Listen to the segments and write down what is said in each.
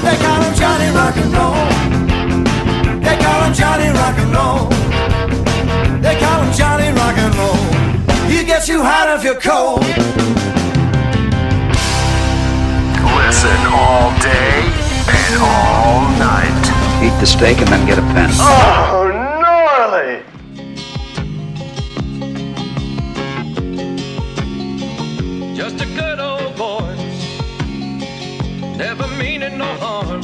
They call him Johnny Rock and Roll. They call him Johnny Rock and Roll. They call him Johnny Rock and Roll. He gets you hot if you're cold. Listen all day and all night. Eat the steak and then get a pen. Oh, gnarly! Just a good old voice, never meaning no harm.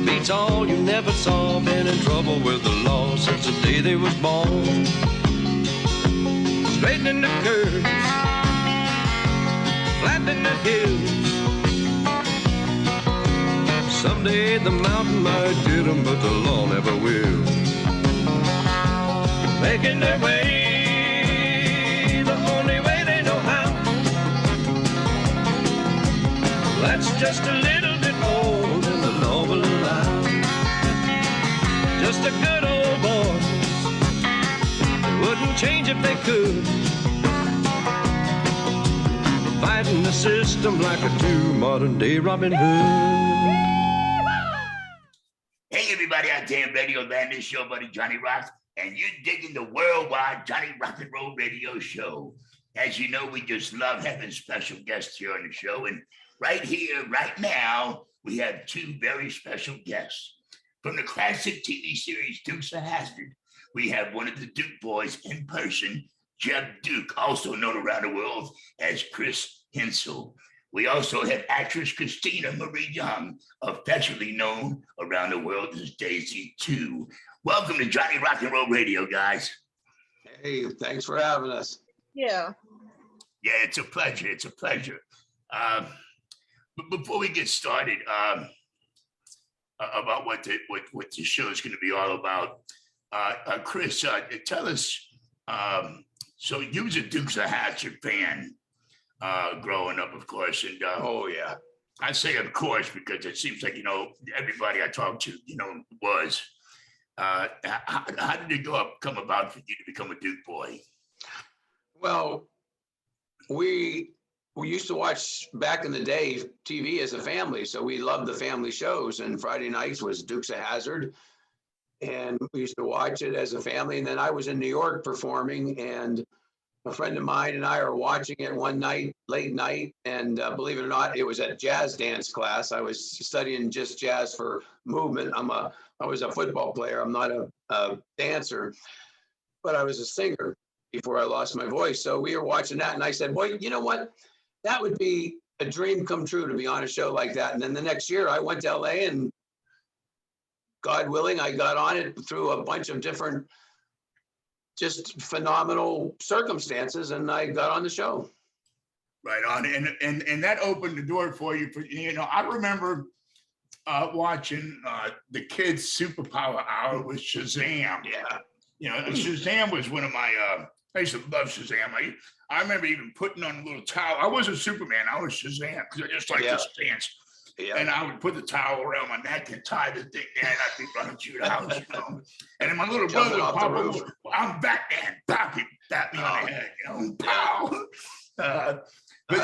Beats all you never saw, been in trouble with the law since the day they was born. Straightening the curves, flattening the hills. Someday the mountain might get them, but the law never will. Making their way the only way they know how. That's just a little bit more than the law will allow. Just a good old voice, they wouldn't change if they could. Fighting the system like a true modern day Robin Hood. Hey everybody out there in Radio Land, this your buddy Johnny Rock, and you're digging the worldwide Johnny Rock and Roll radio show. As you know, we just love having special guests here on the show, and right here, right now, we have two very special guests. From the classic TV series Dukes of Hazzard, we have one of the Duke boys in person, Jeb Duke, also known around the world as Chris Hensel. We also have actress Christina Marie Young, affectionately known around the world as Daisy 2. Welcome to Johnny Rock and Roll Radio, guys. Hey, thanks for having us. Yeah. Yeah, it's a pleasure. It's a pleasure. But before we get started, about what the show is going to be all about, Chris, tell us. So you was a Dukes of Hazzard fan growing up, of course, and Oh, yeah. I say of course because it seems like everybody I talked to was. How did it come about for you to become a Duke boy? Well, we used to watch back in the day TV as a family, so we loved the family shows. And Friday nights was Dukes of Hazzard, and we used to watch it as a family. And then I was in New York performing, and a friend of mine and I are watching it one night, late night, and believe it or not, it was at jazz dance class. I was studying just jazz for movement. I was a football player. I'm not a dancer, but I was a singer before I lost my voice. So we were watching that, and I said, "Boy, you know what? That would be a dream come true to be on a show like that." And then the next year, I went to LA, and God willing, I got on it through a bunch of different, just phenomenal circumstances, and I got on the show. Right on, and that opened the door for you. I remember watching the kids' superpower hour with Shazam. Yeah, Shazam was one of my. I used to love Shazam. I remember even putting on a little towel. I wasn't Superman. I was Shazam because I just like to dance. Yeah. And I would put the towel around my neck and tie the thing there, and I'd be running through the house, And then my little brother would pop over. I'm Batman. Pat me on the head, Pow. But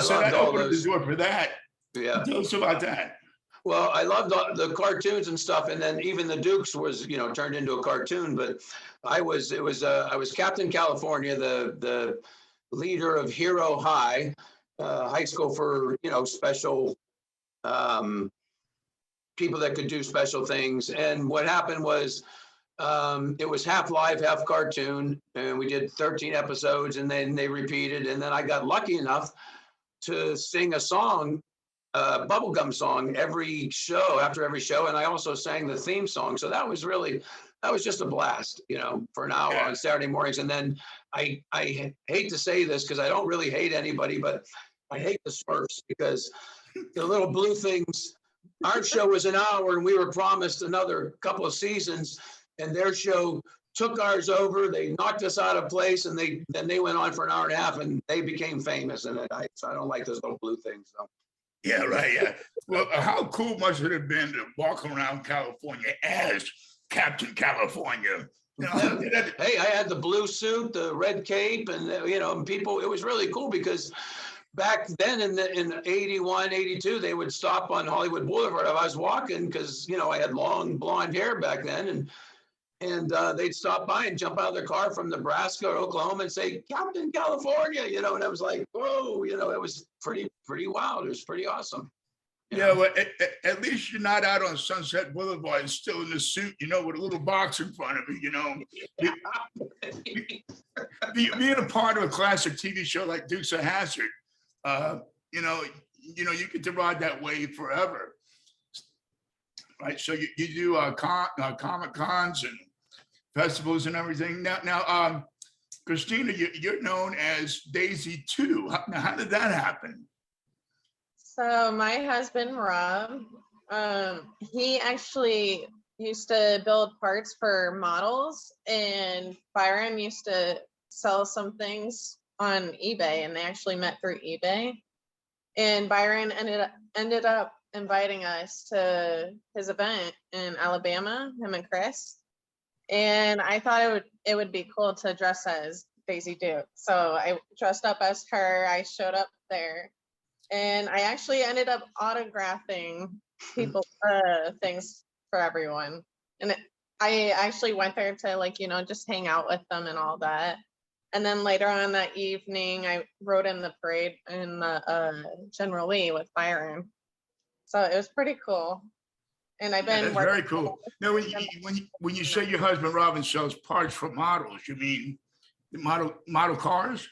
so that opened the door for that. Yeah. Tell us about that. Well, I loved the cartoons and stuff, and then even the Dukes was, turned into a cartoon. But I was Captain California, the leader of Hero High, high school for special people that could do special things. And what happened was it was half live, half cartoon, and we did 13 episodes, and then they repeated. And then I got lucky enough to sing a song, bubblegum song after every show. And I also sang the theme song. So that was just a blast, for an hour on Saturday mornings. And then I hate to say this because I don't really hate anybody, but I hate the Smurfs because the little blue things, our show was an hour and we were promised another couple of seasons, and their show took ours over. They knocked us out of place, and then they went on for an hour and a half, and they became famous. And I don't like those little blue things. So. Yeah, right. Yeah. Well, how cool must it have been to walk around California as Captain California? Hey, I had the blue suit, the red cape, and people. It was really cool because back then in 81, 82, they would stop on Hollywood Boulevard. I was walking because, you know, I had long blonde hair back then. And they'd stop by and jump out of their car from Nebraska or Oklahoma and say, Captain California, you know, and I was like, whoa, you know, it was pretty wild. It was pretty awesome. Yeah, well, at least you're not out on Sunset Boulevard still in the suit, you know, with a little box in front of you, you know. Being a part of a classic TV show like Dukes of Hazzard, you know, you get to ride that wave forever. Right, so you do Comic Cons and festivals and everything. Now, Christina, you're known as Daisy 2. Now, how did that happen? So my husband, Rob, he actually used to build parts for models, and Byron used to sell some things on eBay, and they actually met through eBay. And Byron ended up inviting us to his event in Alabama, him and Chris. And I thought it would be cool to dress as Daisy Duke. So I dressed up as her. I showed up there. And I actually ended up autographing people things for everyone. And I actually went there to, like, you know, just hang out with them and all that. And then later on that evening, I rode in the parade in the General Lee with Byron. So it was pretty cool. And I've been very cool. Now, when you say your husband Robin sells parts for models, you mean the model cars?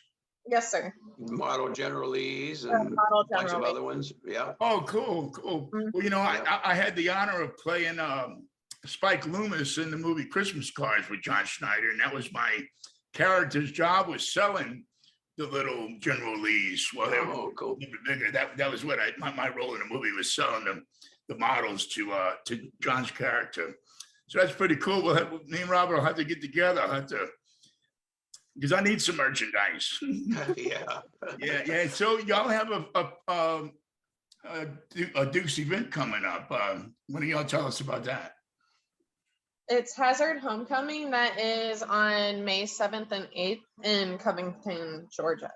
Yes, sir. Model General Lee's and a bunch of other ones. Yeah. Oh, cool. Mm-hmm. Well, you know, I had the honor of playing Spike Loomis in the movie Christmas Cards with John Schneider, and that was my character's job, was selling the little General Lee's. Well, they were cool. Bigger. That was what my role in the movie was, selling the models to John's character. So that's pretty cool. Me and Robert will have to get together. I'll have to, because I need some merchandise. Yeah. So y'all have a Dukes event coming up. When do y'all tell us about that? It's Hazzard Homecoming. That is on May 7th and 8th in Covington, Georgia.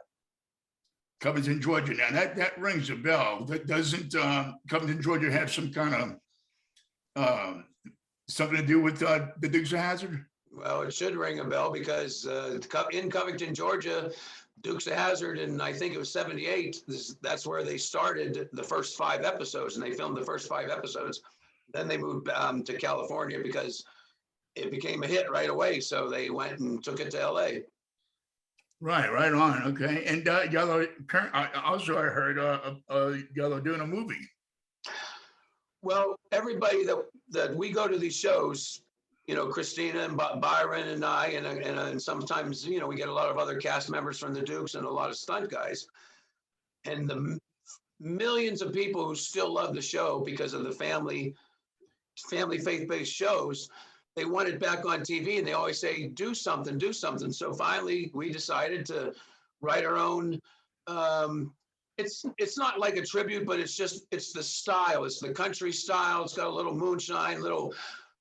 Covington, Georgia. Now that rings a bell. That doesn't Covington, Georgia have some kind of something to do with the Dukes of Hazzard? Well, it should ring a bell because in Covington, Georgia, Dukes of Hazzard, and I think it was 78, that's where they started the first 5 episodes, and they filmed the first 5 episodes. Then they moved to California because it became a hit right away. So they went and took it to LA. Right on. Okay. And y'all also, I heard y'all are doing a movie. Well, everybody that we go to these shows, you know, Christina and Byron and I, and sometimes, you know, we get a lot of other cast members from the Dukes and a lot of stunt guys. And the millions of people who still love the show because of the family faith-based shows, they want it back on TV, and they always say, do something. So finally we decided to write our own. It's not like a tribute, but it's the style. It's the country style. It's got a little moonshine,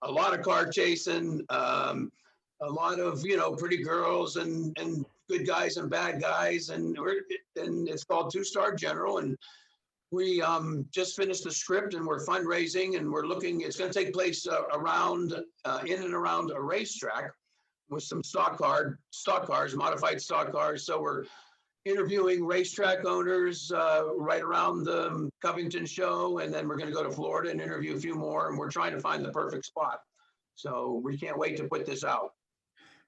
a lot of car chasing, a lot of, you know, pretty girls and good guys and bad guys. And it's called 2-Star General. And we just finished the script, and we're fundraising, and we're looking. It's going to take place in and around a racetrack with some stock cars, modified stock cars. So we're interviewing racetrack owners right around the Covington show, and then we're going to go to Florida and interview a few more, and we're trying to find the perfect spot. So we can't wait to put this out.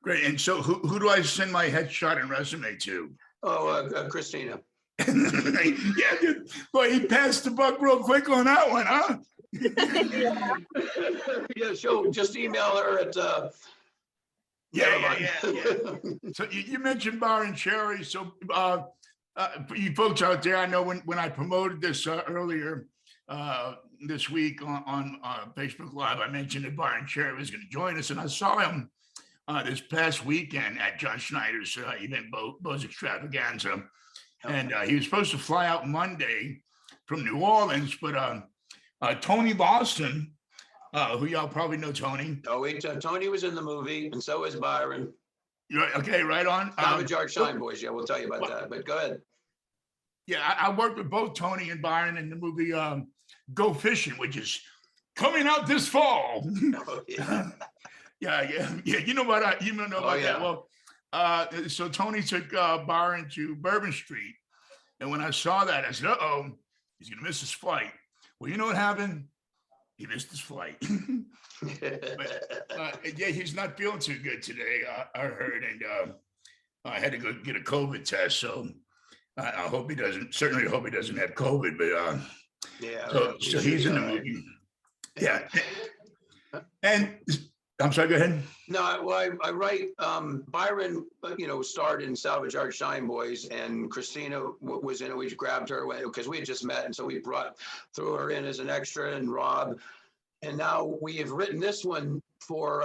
Great. And so who do I send my headshot and resume to? Oh, Christina. Yeah, dude. Boy, he passed the buck real quick on that one, huh? Yeah, she'll just email her at Yeah. So you mentioned Bar and Cherry. So for you folks out there, I know when I promoted this earlier this week on Facebook Live, I mentioned that Bar and Cherry was going to join us, and I saw him this past weekend at John Schneider's event, Bo's Extravaganza. And he was supposed to fly out Monday from New Orleans, but Tony Boston, who y'all probably know Tony. Oh, wait, Tony was in the movie, and so is Byron. Okay, right on. Tom and George Shine Boys, yeah, we'll tell you about that, but go ahead. Yeah, I worked with both Tony and Byron in the movie Go Fishing, which is coming out this fall. Oh, yeah. Yeah. You know about you know Oh, about that. yeah. Well, so Tony took Byron to Bourbon Street, and when I saw that, I said, "Uh-oh, he's gonna miss his flight." Well, you know what happened? He missed his flight. But yeah, he's not feeling too good today. I heard, and I had to go get a COVID test. So I hope he doesn't. Certainly, hope he doesn't have COVID. But Yeah. so he's in the movie. Yeah, and I'm sorry. Go ahead. No, well, I write, Byron, starred in Salvage Art Shine Boys, and Christina was in it. We grabbed her because we had just met. And so we threw her in as an extra, and Rob. And now we have written this one for,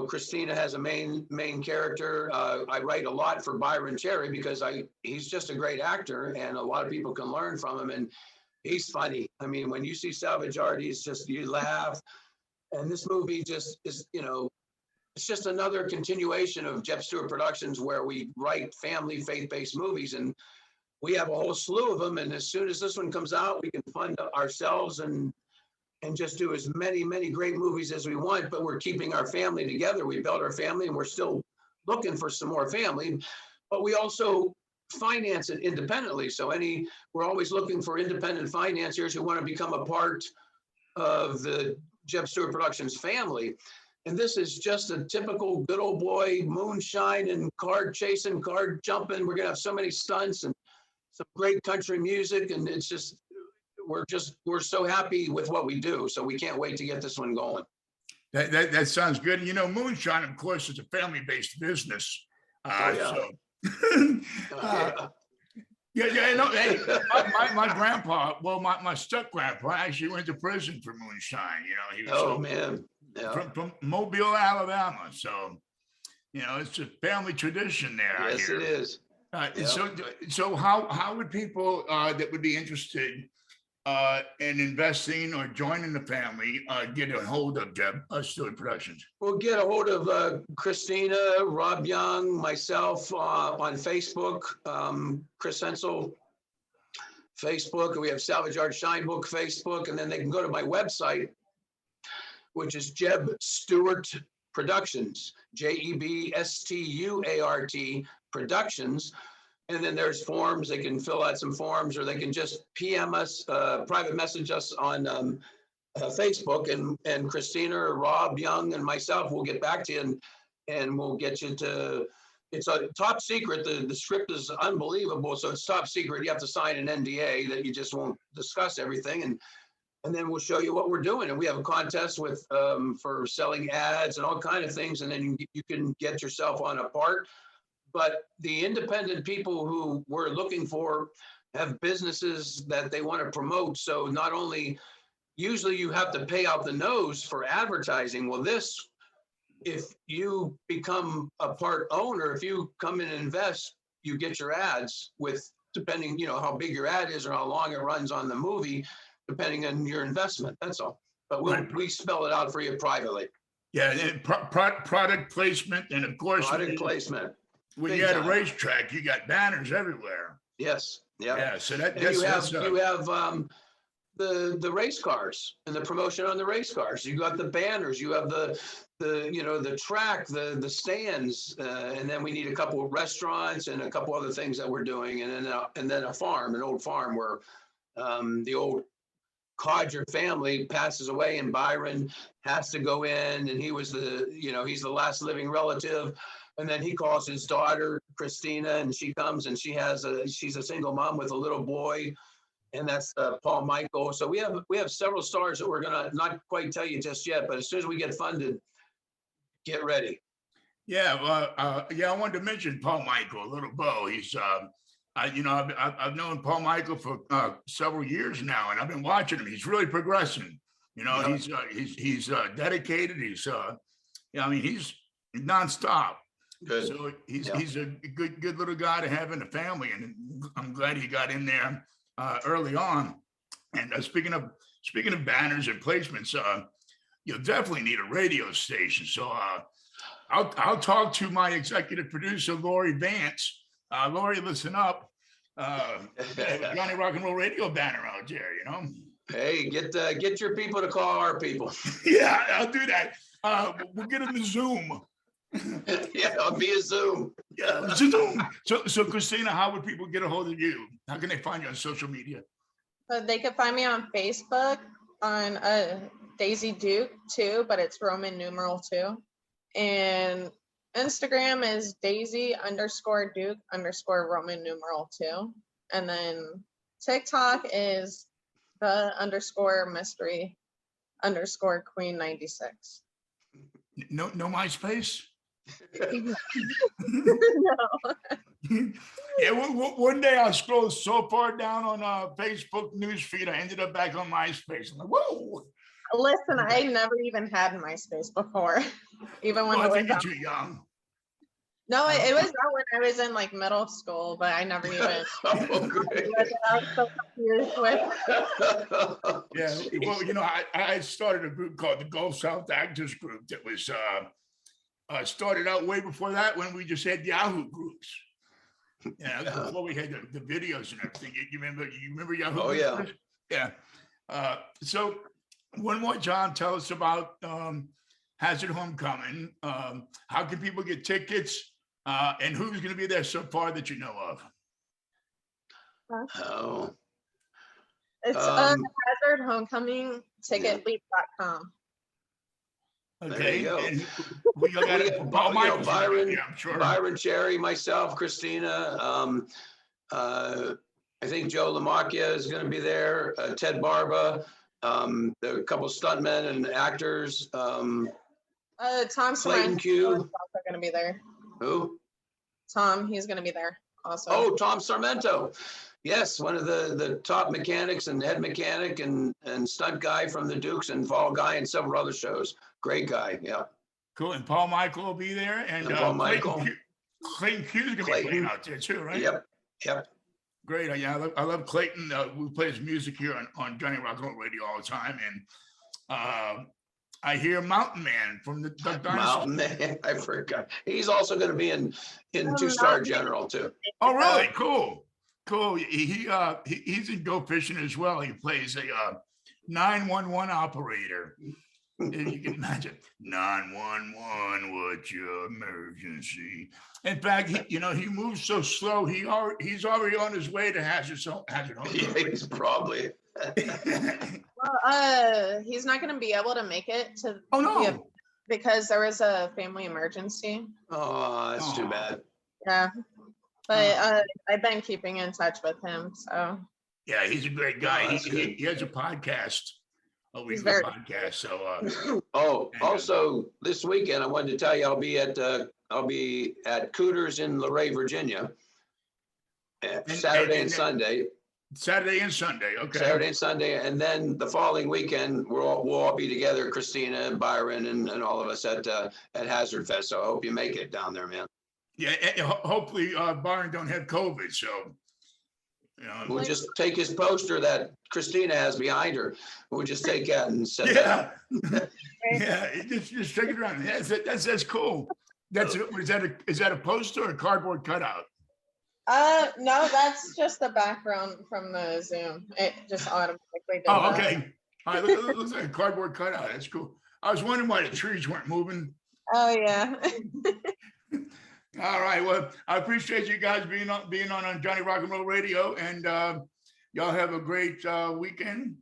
Christina has a main character. I write a lot for Byron Cherry because he's just a great actor, and a lot of people can learn from him. And he's funny. I mean, when you see Salvage Art, you laugh. And this movie just is, it's just another continuation of Jeb Stewart Productions, where we write family faith-based movies, and we have a whole slew of them. And as soon as this one comes out, we can fund ourselves and just do as many great movies as we want. But we're keeping our family together. We built our family, and we're still looking for some more family. But we also finance it independently. So we're always looking for independent financiers who want to become a part of the Jeb Stewart Productions family. And this is just a typical good old boy, moonshine and card chasing, card jumping. We're gonna have so many stunts and some great country music, and it's just we're so happy with what we do. So we can't wait to get this one going. That sounds good. Moonshine, of course, is a family-based business. Yeah. Hey, my grandpa, well, my step grandpa actually went to prison for moonshine. He was Man. Yeah. from Mobile, Alabama. So, it's a family tradition there. Yes, it is. So how would people that would be interested in investing or joining the family get a hold of Jeb Stewart Productions? We'll get a hold of Christina, Rob Young, myself on Facebook, Chris Hensel Facebook. We have Salvage Art Shine Book Facebook, and then they can go to my website, which is Jeb Stewart Productions, JEBSTUART Productions. And then there's forms. They can fill out some forms, or they can just PM us, private message us on Facebook, and Christina or Rob Young and myself will get back to you, and we'll get you to. It's a top secret. The script is unbelievable, so it's top secret. You have to sign an NDA that you just won't discuss everything, and then we'll show you what we're doing. And we have a contest with for selling ads and all kinds of things, and then you can get yourself on a part. But the independent people who we're looking for have businesses that they want to promote. So not only, usually you have to pay out the nose for advertising. Well, if you become a part owner, if you come in and invest, you get your ads with, depending, how big your ad is or how long it runs on the movie, depending on your investment. That's all. But we spell it out for you privately. Yeah, and product placement, and of course, product placement. When you're at a racetrack, you got banners everywhere. Yes. Yeah. Yeah. So you have the race cars and the promotion on the race cars. You got the banners. You have the track, the stands, and then we need a couple of restaurants and a couple other things that we're doing, and then an old farm where the old Codger family passes away, and Byron has to go in, and he was he's the last living relative. And then he calls his daughter, Christina, and she comes, and she's a single mom with a little boy, and that's Paul Michael. So we have several stars that we're gonna not quite tell you just yet, but as soon as we get funded, get ready. Yeah, I wanted to mention Paul Michael, Little Bo. He's I've known Paul Michael for several years now, and I've been watching him. He's really progressing. He's dedicated. He's nonstop. Good. So he's a good little guy to have in the family, and I'm glad he got in there early on. And speaking of banners and placements, you'll definitely need a radio station. So I'll talk to my executive producer, Lori Vance. Lori, listen up. Johnny Rock and Roll Radio banner out there, you know. Hey, get your people to call our people. Yeah, I'll do that. We'll get them to Zoom. Yeah, via Zoom. Yeah, Zoom. So Christina, how would people get a hold of you? How can they find you on social media? So they could find me on Facebook on Daisy Duke 2, but it's Roman numeral 2. And Instagram is Daisy_Duke_Roman numeral 2. And then TikTok is the_mystery_queen96. No MySpace? No. Yeah, one day I scrolled so far down on Facebook newsfeed, I ended up back on MySpace. I'm like, whoa. Listen, I never even had MySpace before, even when Well, I it think you're was. too young. No, it was out when I was in like middle school, but I never even. Oh, great. I was so confused with. Yeah, well, you know, I started a group called the Gulf South Actors Group that was started out way before that when we just had Yahoo groups. Yeah, before we had the videos and everything. You remember Yahoo? Oh, groups? yeah. Yeah. So one more, John, tell us about Hazzard Homecoming. How can people get tickets? And who's going to be there so far that you know of? Oh. It's Hazzard Homecoming ticketleap.com. There Okay. you go. And we got Byron, yeah, I'm sure. Byron, Cherry, myself, Christina. I think Joe Lamacchia is going to be there. Ted Barba. There are a couple stuntmen and actors. Tom Clayton Sorrento Q. is also going to be there. Who? Tom, he's going to be there also. Oh, Tom Sarmento. Yes, one of the top mechanics and head mechanic and stunt guy from the Dukes and Fall Guy and several other shows. Great guy. Yeah. Cool. And Paul Michael will be there. And Paul Michael. Clayton Q is going to be playing out there too, right? Yep. Great. Yeah, I love Clayton. We play his music here on Johnny Rock and Roll Radio all the time. And I hear Mountain Man from the Duck Dynasty. Mountain Man. I forgot. He's also going to be in Two-Star General too. Oh, really? Cool. He's in Go Fishing as well. He plays a 911 operator. And you can imagine 911. What's your emergency? In fact, he moves so slow. He's already on his way to Hazzard Homecoming. Yeah, he's probably. Well, he's not going to be able to make it to. Oh no! Because there was a family emergency. Oh, that's too bad. Yeah, but I've been keeping in touch with him. So. Yeah, he's a great guy. Oh, he has a podcast. A weekly podcast. So. Also this weekend, I wanted to tell you I'll be at Cooters in Luray, Virginia. Saturday and Sunday. Saturday and Sunday, okay. Saturday and Sunday, and then the following weekend we'll all be together, Christina and Byron and all of us at Hazzard Fest. So I hope you make it down there, man. Yeah, and hopefully Byron don't have COVID. So we'll just take his poster that Christina has behind her. We'll just take that and set that up. Yeah, just take it around. That's cool. Is that a poster or a cardboard cutout? No, that's just the background from the Zoom. It just automatically did Oh, that. okay. All right, it looks like a cardboard cutout. That's cool. I was wondering why the trees weren't moving. Oh yeah. All right. Well, I appreciate you guys being on Johnny Rock and Roll Radio, and y'all have a great weekend,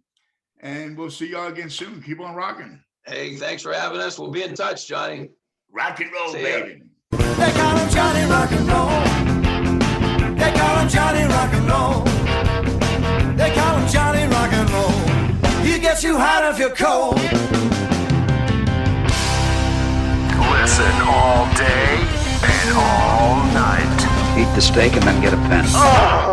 and we'll see y'all again soon. Keep on rocking. Hey, thanks for having us. We'll be in touch, Johnny. Rock and roll, baby. They call him Johnny Rock and Roll. They call him Johnny Rock and Roll. They call him Johnny Rock and Roll. He gets you hot if you're cold. Listen all day and all night. Eat the steak and then get a pen. Oh!